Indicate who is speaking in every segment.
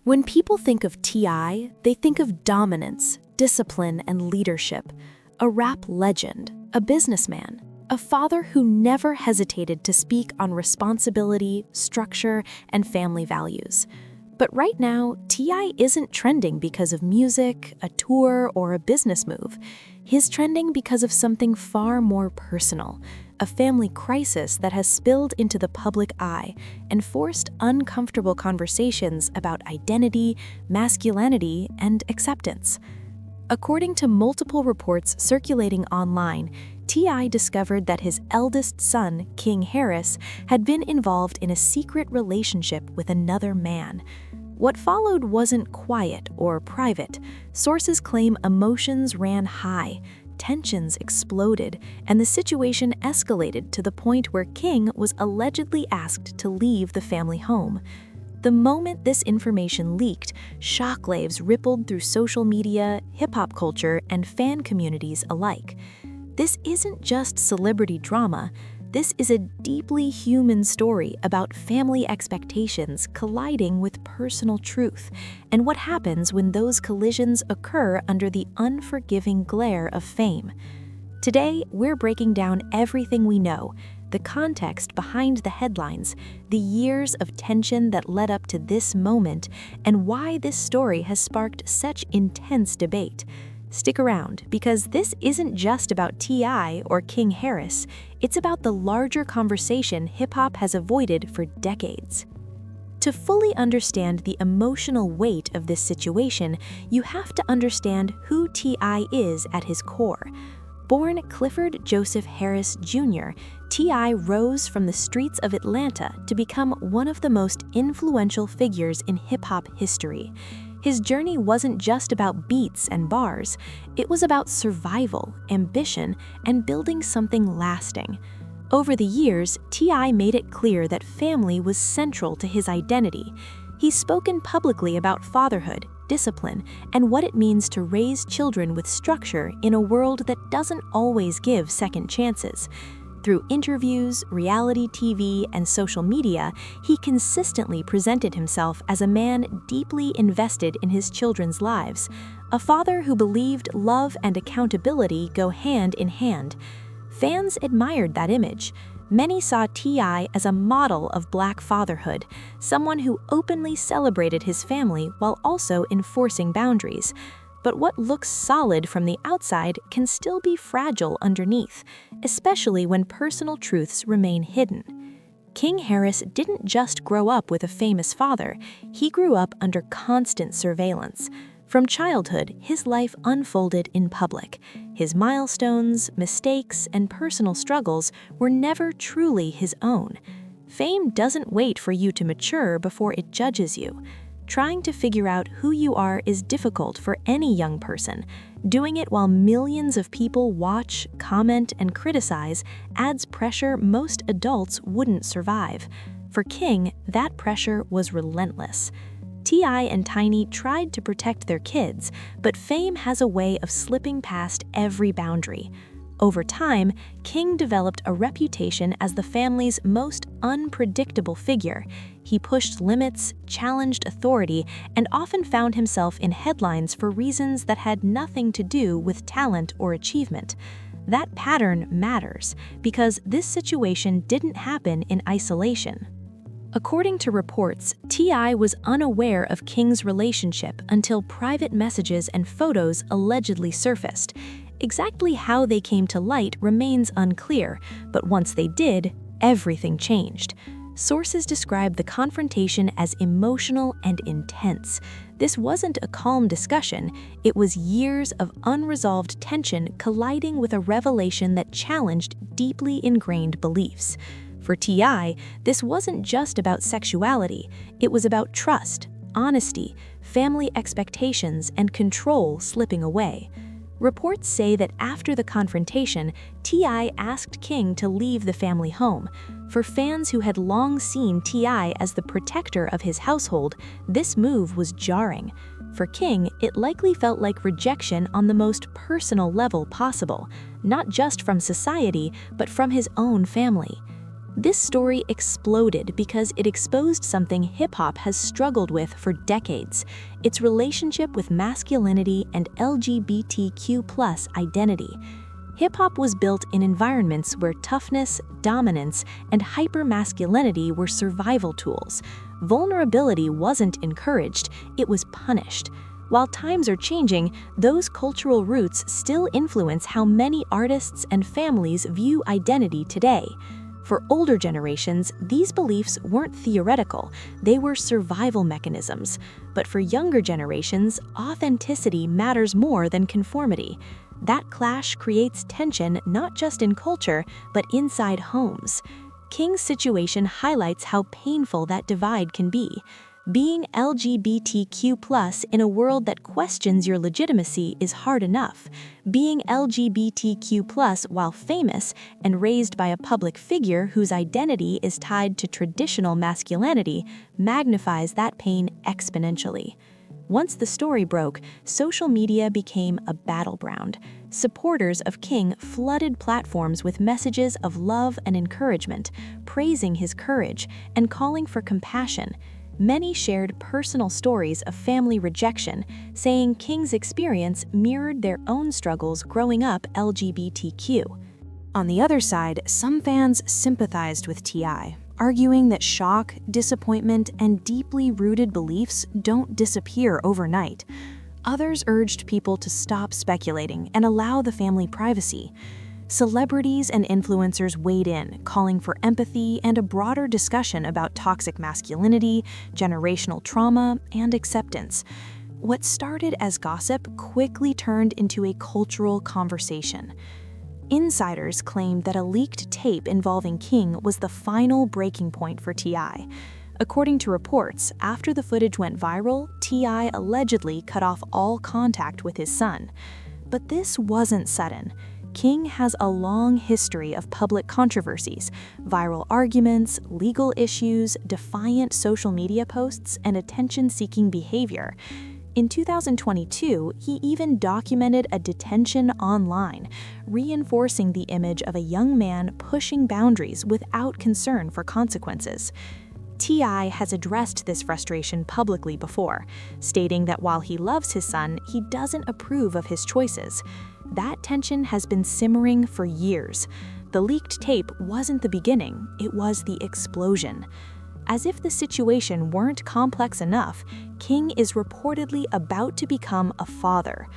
Speaker 1: When people think of T.I., they think of dominance, discipline, and leadership, a rap legend, a businessman, a father who never hesitated to speak on responsibility, structure, and family values. But right now, T.I. isn't trending because of music, a tour, or a business move. He's trending because of something far more personal, a family crisis that has spilled into the public eye and forced uncomfortable conversations about identity, masculinity, and acceptance. According to multiple reports circulating online, T.I. discovered that his eldest son, King Harris, had been involved in a secret relationship with another man. What followed wasn't quiet or private. Sources claim emotions ran high, tensions exploded, and the situation escalated to the point where King was allegedly asked to leave the family home. The moment this information leaked, shockwaves rippled through social media, hip-hop culture, and fan communities alike. This isn't just celebrity drama. This is a deeply human story about family expectations colliding with personal truth, and what happens when those collisions occur under the unforgiving glare of fame. Today, we're breaking down everything we know, the context behind the headlines, the years of tension that led up to this moment, and why this story has sparked such intense debate. Stick around, because this isn't just about T.I. or King Harris, it's about the larger conversation hip-hop has avoided for decades. To fully understand the emotional weight of this situation, you have to understand who T.I. is at his core. Born Clifford Joseph Harris Jr., T.I. rose from the streets of Atlanta to become one of the most influential figures in hip-hop history. His journey wasn't just about beats and bars, it was about survival, ambition, and building something lasting. Over the years, T.I. made it clear that family was central to his identity. He's spoken publicly about fatherhood, discipline, and what it means to raise children with structure in a world that doesn't always give second chances. Through interviews, reality TV, and social media, he consistently presented himself as a man deeply invested in his children's lives, a father who believed love and accountability go hand in hand. Fans admired that image. Many saw T.I. as a model of Black fatherhood, someone who openly celebrated his family while also enforcing boundaries. But what looks solid from the outside can still be fragile underneath, especially when personal truths remain hidden. King Harris didn't just grow up with a famous father, he grew up under constant surveillance. From childhood, his life unfolded in public. His milestones, mistakes, and personal struggles were never truly his own. Fame doesn't wait for you to mature before it judges you. Trying to figure out who you are is difficult for any young person. Doing it while millions of people watch, comment, and criticize adds pressure most adults wouldn't survive. For King, that pressure was relentless. T.I. and Tiny tried to protect their kids, but fame has a way of slipping past every boundary. Over time, King developed a reputation as the family's most unpredictable figure. He pushed limits, challenged authority, and often found himself in headlines for reasons that had nothing to do with talent or achievement. That pattern matters, because this situation didn't happen in isolation. According to reports, T.I. was unaware of King's relationship until private messages and photos allegedly surfaced. Exactly how they came to light remains unclear, but once they did, everything changed. Sources describe the confrontation as emotional and intense. This wasn't a calm discussion, it was years of unresolved tension colliding with a revelation that challenged deeply ingrained beliefs. For T.I., this wasn't just about sexuality, it was about trust, honesty, family expectations, and control slipping away. Reports say that after the confrontation, T.I. asked King to leave the family home. For fans who had long seen T.I. as the protector of his household, this move was jarring. For King, it likely felt like rejection on the most personal level possible, not just from society, but from his own family. This story exploded because it exposed something hip-hop has struggled with for decades: its relationship with masculinity and LGBTQ+ identity. Hip-hop was built in environments where toughness, dominance, and hypermasculinity were survival tools. Vulnerability wasn't encouraged, it was punished. While times are changing, those cultural roots still influence how many artists and families view identity today. For older generations, these beliefs weren't theoretical, they were survival mechanisms. But for younger generations, authenticity matters more than conformity. That clash creates tension not just in culture, but inside homes. King's situation highlights how painful that divide can be. Being LGBTQ+ in a world that questions your legitimacy is hard enough. Being LGBTQ+ while famous and raised by a public figure whose identity is tied to traditional masculinity magnifies that pain exponentially. Once the story broke, social media became a battleground. Supporters of King flooded platforms with messages of love and encouragement, praising his courage and calling for compassion. Many shared personal stories of family rejection, saying King's experience mirrored their own struggles growing up LGBTQ. On the other side, some fans sympathized with T.I., arguing that shock, disappointment, and deeply rooted beliefs don't disappear overnight. Others urged people to stop speculating and allow the family privacy. Celebrities and influencers weighed in, calling for empathy and a broader discussion about toxic masculinity, generational trauma, and acceptance. What started as gossip quickly turned into a cultural conversation. Insiders claimed that a leaked tape involving King was the final breaking point for T.I. According to reports, after the footage went viral, T.I. allegedly cut off all contact with his son. But this wasn't sudden. King has a long history of public controversies, viral arguments, legal issues, defiant social media posts, and attention-seeking behavior. In 2022, he even documented a detention online, reinforcing the image of a young man pushing boundaries without concern for consequences. T.I. has addressed this frustration publicly before, stating that while he loves his son, he doesn't approve of his choices. That tension has been simmering for years. The leaked tape wasn't the beginning, it was the explosion. As if the situation weren't complex enough, King is reportedly about to become a father.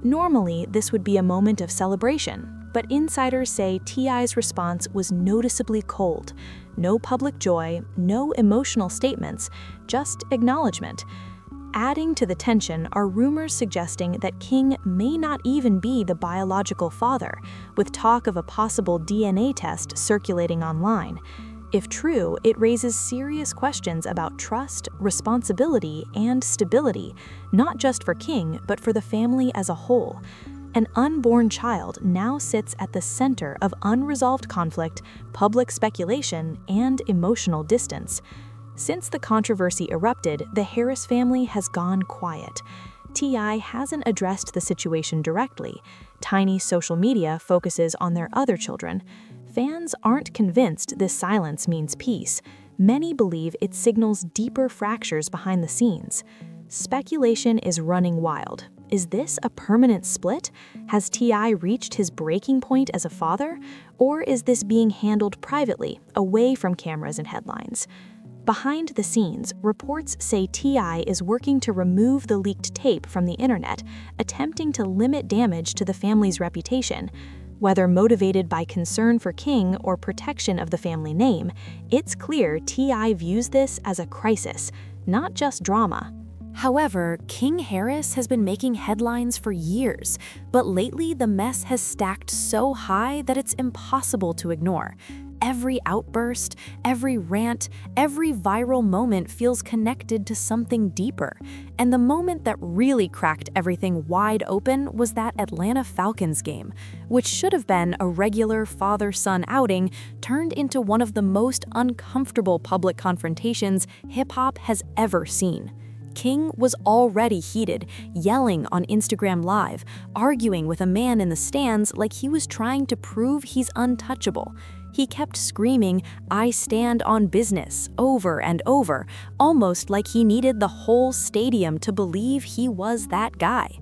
Speaker 1: Normally, this would be a moment of celebration, but insiders say T.I.'s response was noticeably cold. No public joy, no emotional statements, just acknowledgement. Adding to the tension are rumors suggesting that King may not even be the biological father, with talk of a possible DNA test circulating online. If true, it raises serious questions about trust, responsibility, and stability, not just for King, but for the family as a whole. An unborn child now sits at the center of unresolved conflict, public speculation, and emotional distance. Since the controversy erupted, the Harris family has gone quiet. T.I. hasn't addressed the situation directly. Tiny social media focuses on their other children. Fans aren't convinced this silence means peace. Many believe it signals deeper fractures behind the scenes. Speculation is running wild. Is this a permanent split? Has T.I. reached his breaking point as a father? Or is this being handled privately, away from cameras and headlines? Behind the scenes, reports say T.I. is working to remove the leaked tape from the internet, attempting to limit damage to the family's reputation. Whether motivated by concern for King or protection of the family name, it's clear T.I. views this as a crisis, not just drama. However, King Harris has been making headlines for years, but lately the mess has stacked so high that it's impossible to ignore. Every outburst, every rant, every viral moment feels connected to something deeper. And the moment that really cracked everything wide open was that Atlanta Falcons game, which should have been a regular father-son outing, turned into one of the most uncomfortable public confrontations hip-hop has ever seen. King was already heated, yelling on Instagram Live, arguing with a man in the stands like he was trying to prove he's untouchable. He kept screaming, "I stand on business," over and over, almost like he needed the whole stadium to believe he was that guy.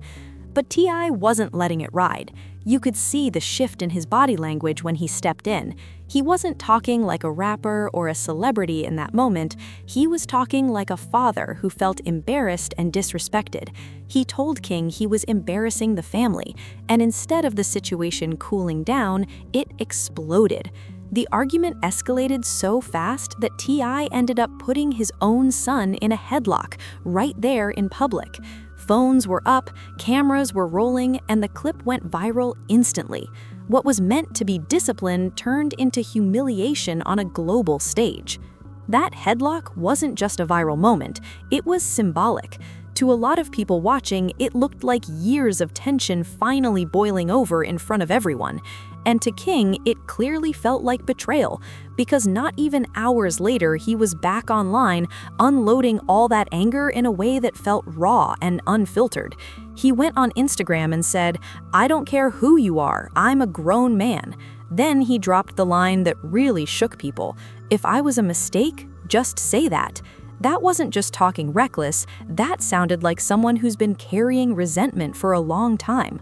Speaker 1: But T.I. wasn't letting it ride. You could see the shift in his body language when he stepped in. He wasn't talking like a rapper or a celebrity in that moment. He was talking like a father who felt embarrassed and disrespected. He told King he was embarrassing the family, and instead of the situation cooling down, it exploded. The argument escalated so fast that T.I. ended up putting his own son in a headlock right there in public. Phones were up, cameras were rolling, and the clip went viral instantly. What was meant to be discipline turned into humiliation on a global stage. That headlock wasn't just a viral moment, it was symbolic. To a lot of people watching, it looked like years of tension finally boiling over in front of everyone. And to King, it clearly felt like betrayal, because not even hours later he was back online, unloading all that anger in a way that felt raw and unfiltered. He went on Instagram and said, "I don't care who you are, I'm a grown man." Then he dropped the line that really shook people, "If I was a mistake, just say that." That wasn't just talking reckless, that sounded like someone who's been carrying resentment for a long time.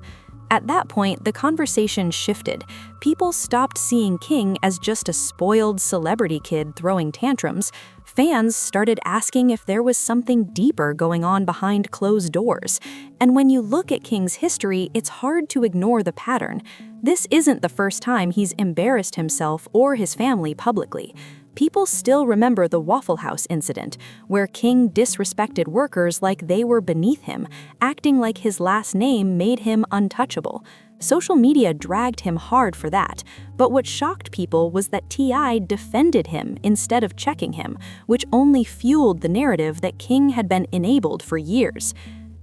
Speaker 1: At that point, the conversation shifted. People stopped seeing King as just a spoiled celebrity kid throwing tantrums. Fans started asking if there was something deeper going on behind closed doors. And when you look at King's history, it's hard to ignore the pattern. This isn't the first time he's embarrassed himself or his family publicly. People still remember the Waffle House incident, where King disrespected workers like they were beneath him, acting like his last name made him untouchable. Social media dragged him hard for that, but what shocked people was that T.I. defended him instead of checking him, which only fueled the narrative that King had been enabled for years.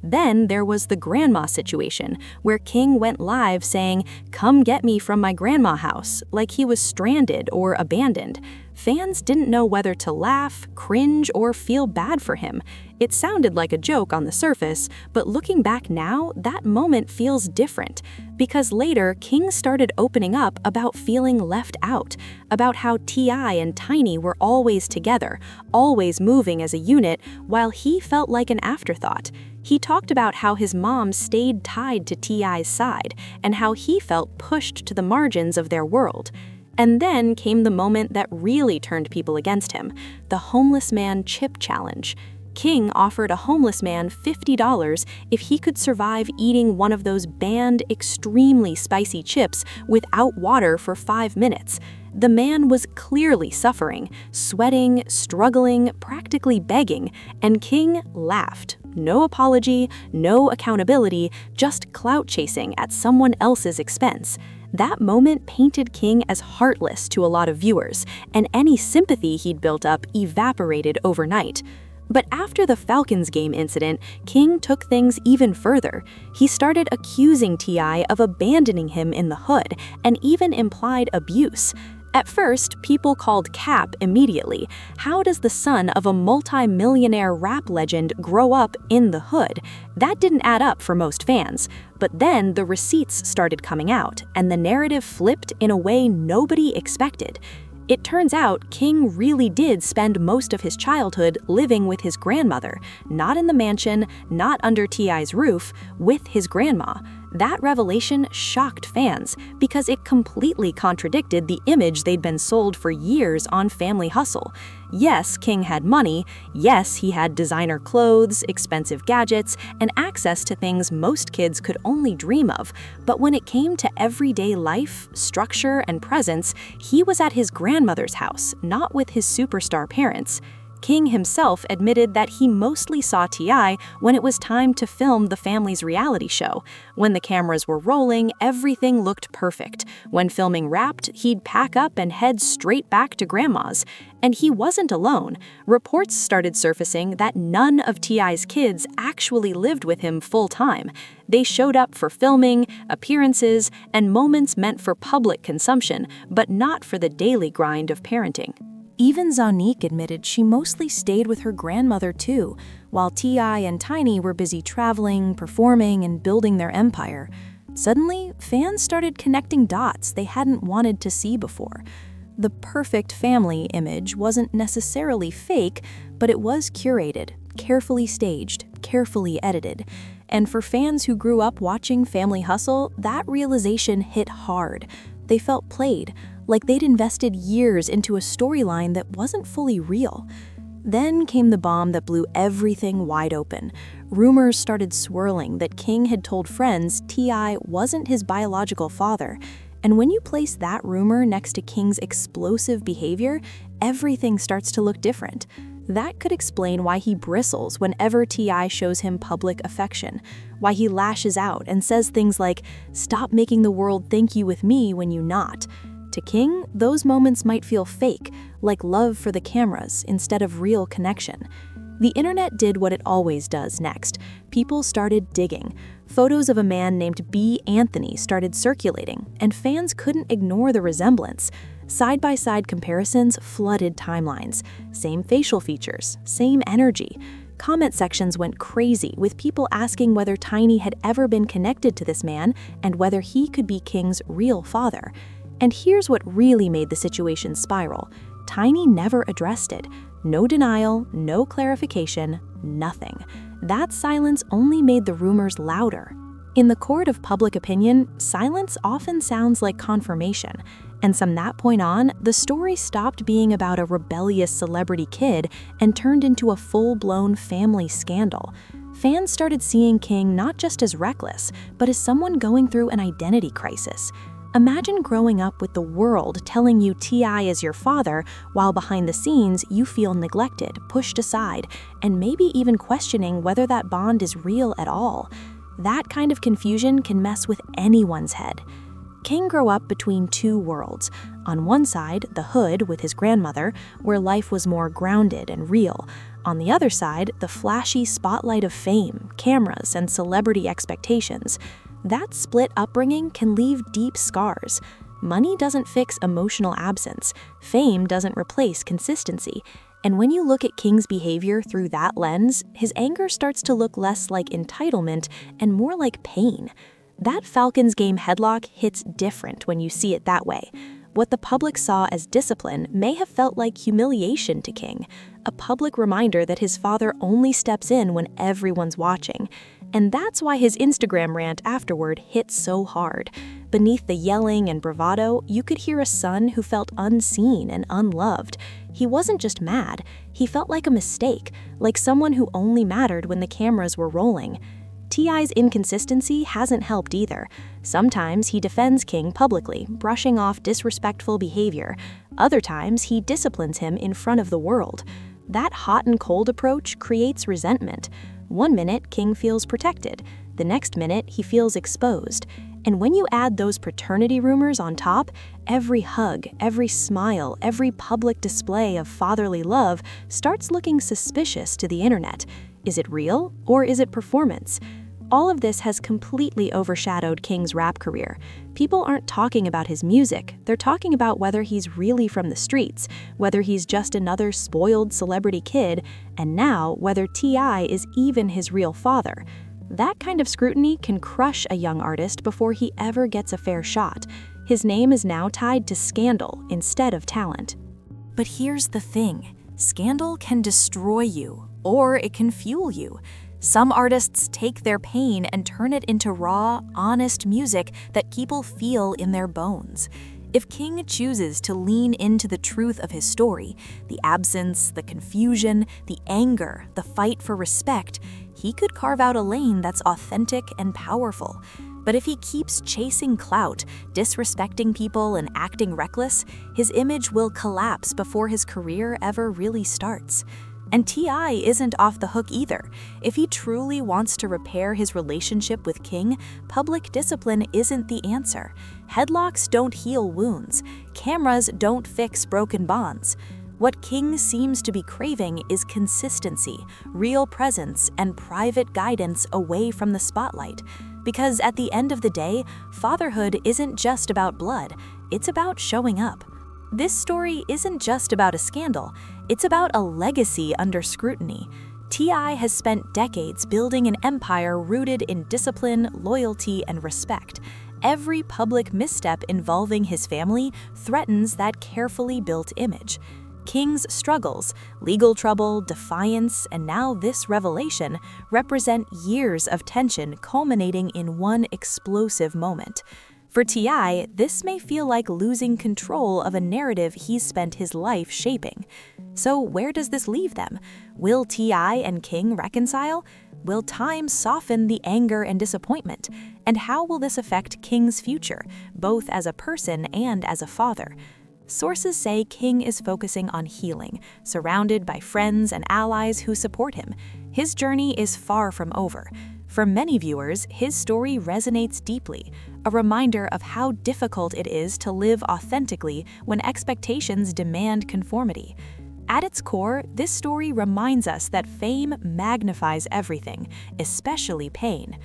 Speaker 1: Then there was the grandma situation, where King went live saying, "Come get me from my grandma house," like he was stranded or abandoned. Fans didn't know whether to laugh, cringe, or feel bad for him. It sounded like a joke on the surface, but looking back now, that moment feels different. Because later, King started opening up about feeling left out, about how T.I. and Tiny were always together, always moving as a unit, while he felt like an afterthought. He talked about how his mom stayed tied to T.I.'s side, and how he felt pushed to the margins of their world. And then came the moment that really turned people against him, the homeless man chip challenge. King offered a homeless man $50 if he could survive eating one of those banned, extremely spicy chips without water for 5 minutes. The man was clearly suffering, sweating, struggling, practically begging, and King laughed. No apology, no accountability, just clout chasing at someone else's expense. That moment painted King as heartless to a lot of viewers, and any sympathy he'd built up evaporated overnight. But after the Falcons game incident, King took things even further. He started accusing T.I. of abandoning him in the hood, and even implied abuse. At first, people called cap immediately. How does the son of a multi-millionaire rap legend grow up in the hood? That didn't add up for most fans. But then the receipts started coming out, and the narrative flipped in a way nobody expected. It turns out King really did spend most of his childhood living with his grandmother, not in the mansion, not under T.I.'s roof, with his grandma. That revelation shocked fans because it completely contradicted the image they'd been sold for years on Family Hustle. Yes, King had money. Yes, he had designer clothes, expensive gadgets, and access to things most kids could only dream of. But when it came to everyday life, structure, and presence, he was at his grandmother's house, not with his superstar parents. King himself admitted that he mostly saw T.I. when it was time to film the family's reality show. When the cameras were rolling, everything looked perfect. When filming wrapped, he'd pack up and head straight back to grandma's. And he wasn't alone. Reports started surfacing that none of T.I.'s kids actually lived with him full-time. They showed up for filming, appearances, and moments meant for public consumption, but not for the daily grind of parenting. Even Zonique admitted she mostly stayed with her grandmother too, while T.I. and Tiny were busy traveling, performing, and building their empire. Suddenly, fans started connecting dots they hadn't wanted to see before. The perfect family image wasn't necessarily fake, but it was curated, carefully staged, carefully edited. And for fans who grew up watching Family Hustle, that realization hit hard. They felt played, like they'd invested years into a storyline that wasn't fully real. Then came the bomb that blew everything wide open. Rumors started swirling that King had told friends T.I. wasn't his biological father. And when you place that rumor next to King's explosive behavior, everything starts to look different. That could explain why he bristles whenever T.I. shows him public affection, why he lashes out and says things like, "Stop making the world thank you with me when you not." To King, those moments might feel fake, like love for the cameras instead of real connection. The internet did what it always does next. People started digging. Photos of a man named B. Anthony started circulating, and fans couldn't ignore the resemblance. Side-by-side comparisons flooded timelines. Same facial features, same energy. Comment sections went crazy, with people asking whether Tiny had ever been connected to this man and whether he could be King's real father. And here's what really made the situation spiral. Tiny never addressed it. No denial, no clarification, nothing. That silence only made the rumors louder. In the court of public opinion, silence often sounds like confirmation. And from that point on, the story stopped being about a rebellious celebrity kid and turned into a full-blown family scandal. Fans started seeing King not just as reckless, but as someone going through an identity crisis. Imagine growing up with the world telling you T.I. is your father, while behind the scenes you feel neglected, pushed aside, and maybe even questioning whether that bond is real at all. That kind of confusion can mess with anyone's head. King grew up between two worlds. On one side, the hood with his grandmother, where life was more grounded and real. On the other side, the flashy spotlight of fame, cameras, and celebrity expectations. That split upbringing can leave deep scars. Money doesn't fix emotional absence. Fame doesn't replace consistency. And when you look at King's behavior through that lens, his anger starts to look less like entitlement and more like pain. That Falcons game headlock hits different when you see it that way. What the public saw as discipline may have felt like humiliation to King, a public reminder that his father only steps in when everyone's watching. And that's why his Instagram rant afterward hit so hard. Beneath the yelling and bravado, you could hear a son who felt unseen and unloved. He wasn't just mad, he felt like a mistake, like someone who only mattered when the cameras were rolling. T.I.'s inconsistency hasn't helped either. Sometimes he defends King publicly, brushing off disrespectful behavior. Other times he disciplines him in front of the world. That hot and cold approach creates resentment. One minute, King feels protected. The next minute, he feels exposed. And when you add those paternity rumors on top, every hug, every smile, every public display of fatherly love starts looking suspicious to the internet. Is it real, or is it performance? All of this has completely overshadowed King's rap career. People aren't talking about his music, they're talking about whether he's really from the streets, whether he's just another spoiled celebrity kid, and now whether T.I. is even his real father. That kind of scrutiny can crush a young artist before he ever gets a fair shot. His name is now tied to scandal instead of talent. But here's the thing, scandal can destroy you, or it can fuel you. Some artists take their pain and turn it into raw, honest music that people feel in their bones. If King chooses to lean into the truth of his story, the absence, the confusion, the anger, the fight for respect, he could carve out a lane that's authentic and powerful. But if he keeps chasing clout, disrespecting people, and acting reckless, his image will collapse before his career ever really starts. And T.I. isn't off the hook either. If he truly wants to repair his relationship with King, public discipline isn't the answer. Headlocks don't heal wounds. Cameras don't fix broken bonds. What King seems to be craving is consistency, real presence, and private guidance away from the spotlight. Because at the end of the day, fatherhood isn't just about blood, it's about showing up. This story isn't just about a scandal, it's about a legacy under scrutiny. T.I. has spent decades building an empire rooted in discipline, loyalty, and respect. Every public misstep involving his family threatens that carefully built image. King's struggles, legal trouble, defiance, and now this revelation represent years of tension culminating in one explosive moment. For T.I., this may feel like losing control of a narrative he's spent his life shaping. So where does this leave them? Will T.I. and King reconcile? Will time soften the anger and disappointment? And how will this affect King's future, both as a person and as a father? Sources say King is focusing on healing, surrounded by friends and allies who support him. His journey is far from over. For many viewers, his story resonates deeply, a reminder of how difficult it is to live authentically when expectations demand conformity. At its core, this story reminds us that fame magnifies everything, especially pain.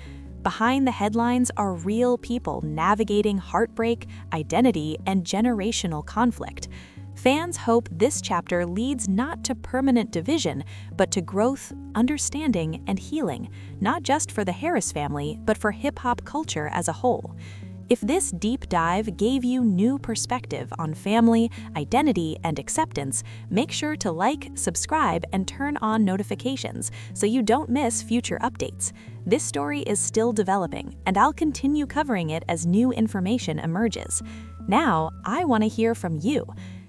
Speaker 1: Behind the headlines are real people navigating heartbreak, identity, and generational conflict. Fans hope this chapter leads not to permanent division, but to growth, understanding, and healing, not just for the Harris family, but for hip-hop culture as a whole. If this deep dive gave you new perspective on family, identity, and acceptance, make sure to like, subscribe, and turn on notifications so you don't miss future updates. This story is still developing, and I'll continue covering it as new information emerges. Now, I want to hear from you.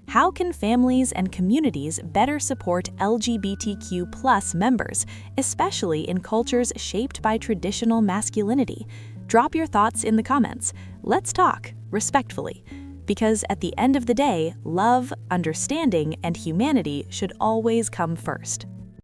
Speaker 1: How can families and communities better support LGBTQ+ members, especially in cultures shaped by traditional masculinity? Drop your thoughts in the comments. Let's talk, respectfully. Because at the end of the day, love, understanding, and humanity should always come first.